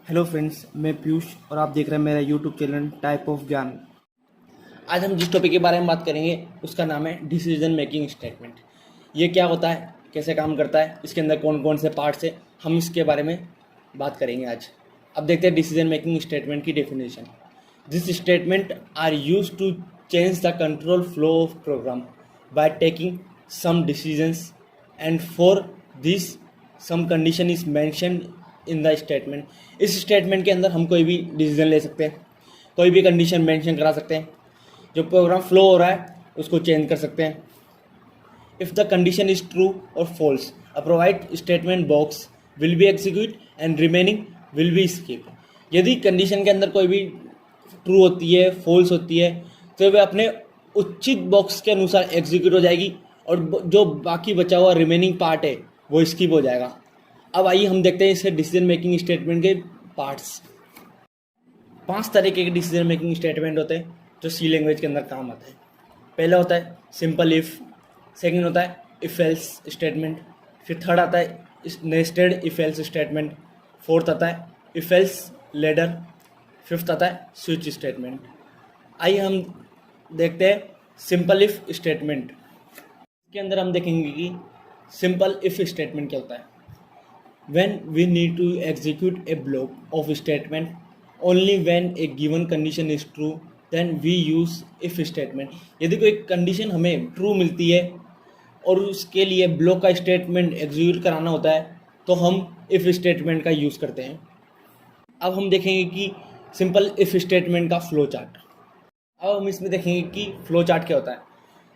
Hello friends, मैं पीयूष और आप देख रहे हैं मेरा यूट्यूब चैनल टाइप ऑफ ज्ञान। आज हम जिस टॉपिक के बारे में बात करेंगे उसका नाम है डिसीजन मेकिंग स्टेटमेंट। ये क्या होता है, कैसे काम करता है, इसके अंदर कौन कौन से पार्ट्स है, हम इसके बारे में बात करेंगे आज। अब देखते हैं डिसीजन मेकिंग स्टेटमेंट की definition. This statement are use to change the control flow of program by taking some decisions and for this some condition is mentioned in the statement. इस स्टेटमेंट के अंदर हम कोई भी डिसीजन ले सकते हैं, कोई भी कंडीशन मेंशन करा सकते हैं, जो प्रोग्राम फ्लो हो रहा है उसको चेंज कर सकते हैं। If the condition is true और false, a provide statement box will be execute and remaining will be skip. यदि कंडीशन के अंदर कोई भी ट्रू होती है, फॉल्स होती है, तो वह अपने उचित बॉक्स के अनुसार एग्जीक्यूट हो जाएगी और जो बाकी बचा हुआ रिमेनिंग पार्ट है वो स्किप हो जाएगा। अब आइए हम देखते हैं इसे डिसीजन मेकिंग स्टेटमेंट के पार्ट्स। 5 तरीके के डिसीजन मेकिंग स्टेटमेंट होते हैं जो सी लैंग्वेज के अंदर काम आते हैं। पहला होता है सिंपल इफ़, सेकंड होता है इफ एल्स स्टेटमेंट, फिर थर्ड आता है nested if else statement, fourth आता है इफ एल्स लैडर, फिफ्थ आता है स्विच स्टेटमेंट। आइए हम देखते हैं सिंपल इफ स्टेटमेंट। इसके अंदर हम देखेंगे कि सिंपल इफ स्टेटमेंट क्या होता है। When we need to execute a block of statement only when a given condition is true, then we use if statement। यदि कोई कंडीशन हमें ट्रू मिलती है और उसके लिए ब्लॉक का स्टेटमेंट एग्जीक्यूट कराना होता है तो हम इफ स्टेटमेंट का यूज़ करते हैं। अब हम देखेंगे कि सिंपल इफ स्टेटमेंट का फ्लो चार्ट। अब हम इसमें देखेंगे कि फ्लो चार्ट क्या होता है।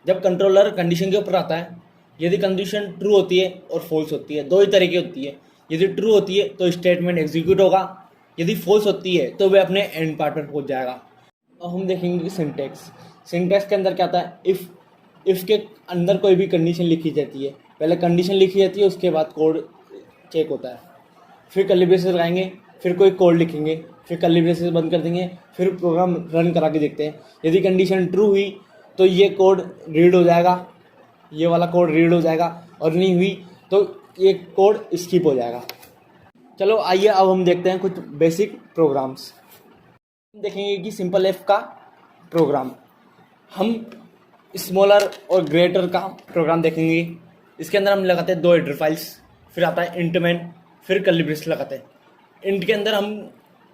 जब कंट्रोलर कंडीशन के ऊपर आता है, यदि कंडीशन ट्रू होती है और फॉल्स होती है, दो ही तरीके होती है। यदि ट्रू होती है तो स्टेटमेंट एग्जीक्यूट होगा, यदि फॉल्स होती है तो वह अपने एंड पार्ट पर पहुंच जाएगा। अब हम देखेंगे कि सिंटैक्स के अंदर क्या आता है। इफ़ के अंदर कोई भी कंडीशन लिखी जाती है, पहले कंडीशन लिखी जाती है, उसके बाद कोड चेक होता है, फिर कर्ली ब्रेसेस लगाएंगे, फिर कोई कोड लिखेंगे, फिर कर्ली ब्रेसेस बंद कर देंगे, फिर प्रोग्राम रन करा के देखते हैं। यदि कंडीशन ट्रू हुई तो ये कोड रीड हो जाएगा, ये वाला कोड रीड हो जाएगा, और नहीं हुई तो ये कोड स्किप हो जाएगा। चलो आइए अब हम देखते हैं कुछ बेसिक प्रोग्राम्स। हम देखेंगे कि सिंपल एफ का प्रोग्राम, हम स्मॉलर और ग्रेटर का प्रोग्राम देखेंगे। इसके अंदर हम लगाते हैं 2 हेडर फाइल्स, फिर आता है इंट मैन, फिर कर्ली ब्रेस लगाते हैं। इंट के अंदर हम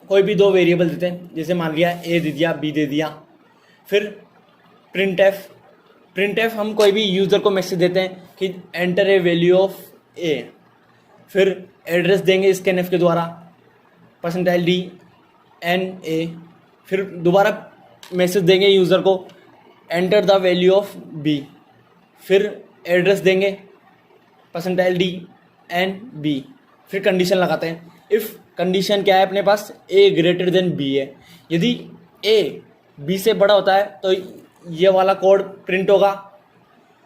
कोई भी 2 वेरिएबल देते हैं, जैसे मान लिया ए दे दिया, बी दे दिया। फिर प्रिंट एफ हम कोई भी यूज़र को मैसेज देते हैं कि एंटर ए वैल्यू ऑफ ए। फिर एड्रेस देंगे स्कैनएफ के द्वारा %d_n_a। फिर दोबारा मैसेज देंगे यूज़र को enter the value of B. फिर एड्रेस देंगे %d_n_b। फिर कंडीशन लगाते हैं। इफ़ कंडीशन क्या है अपने पास, a ग्रेटर देन b है। यदि a b से बड़ा होता है तो ये वाला कोड प्रिंट होगा,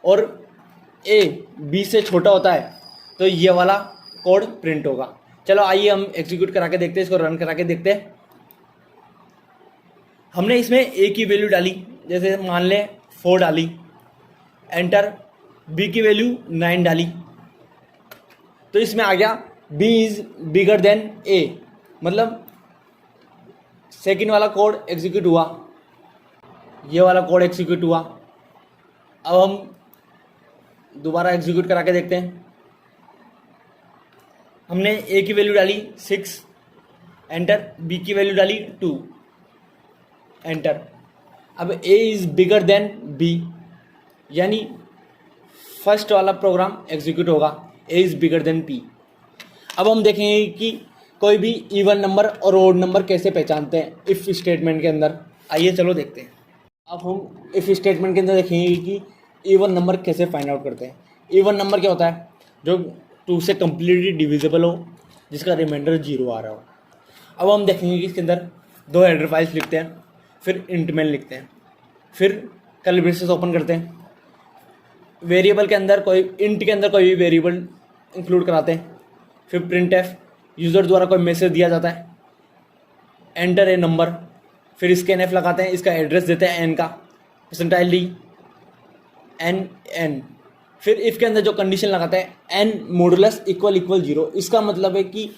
और a b से छोटा होता है तो ये वाला कोड प्रिंट होगा। चलो आइए हम एग्जीक्यूट करा के देखते हैं, इसको रन करा के देखते हैं। हमने इसमें a की वैल्यू डाली, जैसे मान लें 4 डाली, एंटर। b की वैल्यू 9 डाली, तो इसमें आ गया b is bigger than a, मतलब सेकंड वाला कोड एग्जीक्यूट हुआ, ये वाला कोड एग्जीक्यूट हुआ। अब हम दोबारा एग्जीक्यूट करा के देखते हैं। हमने a की वैल्यू डाली 6, एंटर। b की वैल्यू डाली 2, एंटर। अब a is bigger than b, यानी फर्स्ट वाला प्रोग्राम एग्जीक्यूट होगा, a is bigger than p। अब हम देखेंगे कि कोई भी इवन नंबर और ओड नंबर कैसे पहचानते हैं इफ़ स्टेटमेंट के अंदर। आइए चलो देखते हैं। अब हम इफ़ स्टेटमेंट के अंदर देखेंगे कि इवन नंबर कैसे फाइंड आउट करते हैं। इवन नंबर क्या होता है, जो 2 से कम्प्लीटली डिविजिबल हो, जिसका रिमाइंडर 0 आ रहा हो। अब हम देखेंगे कि इसके अंदर 2 हेडर फाइल्स लिखते हैं, फिर इंट मैन लिखते हैं, फिर कर्ली ब्रेसेस ओपन करते हैं। वेरिएबल के अंदर इंट के अंदर कोई भी वेरिएबल इंक्लूड कराते हैं। फिर प्रिंट एफ, यूज़र द्वारा कोई मैसेज दिया जाता है, एंटर ए नंबर। फिर स्कैन एफ लगाते हैं, इसका एड्रेस देते हैं एन का, %d_n_n। फिर इफ़ के अंदर जो कंडीशन लगाते हैं n मोडुलस == 0। इसका मतलब है कि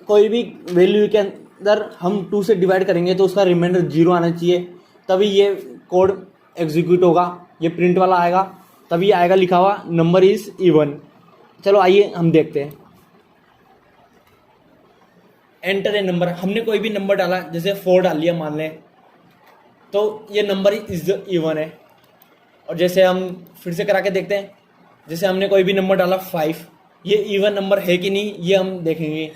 कोई भी वैल्यू के अंदर हम 2 से डिवाइड करेंगे तो उसका रिमाइंडर 0 आना चाहिए, तभी ये कोड एग्जीक्यूट होगा, ये प्रिंट वाला आएगा, तभी आएगा लिखा हुआ नंबर इज इवन। चलो आइए हम देखते हैं। एंटर ए नंबर, हमने कोई भी नंबर डाला, जैसे 4 डाल लिया मान लें, तो ये नंबर इज इवन है। और जैसे हम फिर से करा के देखते हैं, जैसे हमने कोई भी नंबर डाला 5, ये इवन नंबर है कि नहीं ये हम देखेंगे।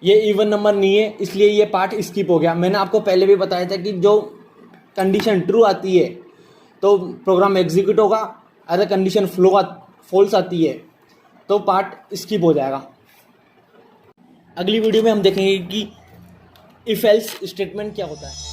ये इवन नंबर नहीं है, इसलिए ये पार्ट स्किप हो गया। मैंने आपको पहले भी बताया था कि जो कंडीशन ट्रू आती है तो प्रोग्राम एग्जीक्यूट होगा, अगर कंडीशन फॉल्स आती है तो पार्ट स्किप हो जाएगा। अगली वीडियो में हम देखेंगे कि इफ एल्स स्टेटमेंट क्या होता है।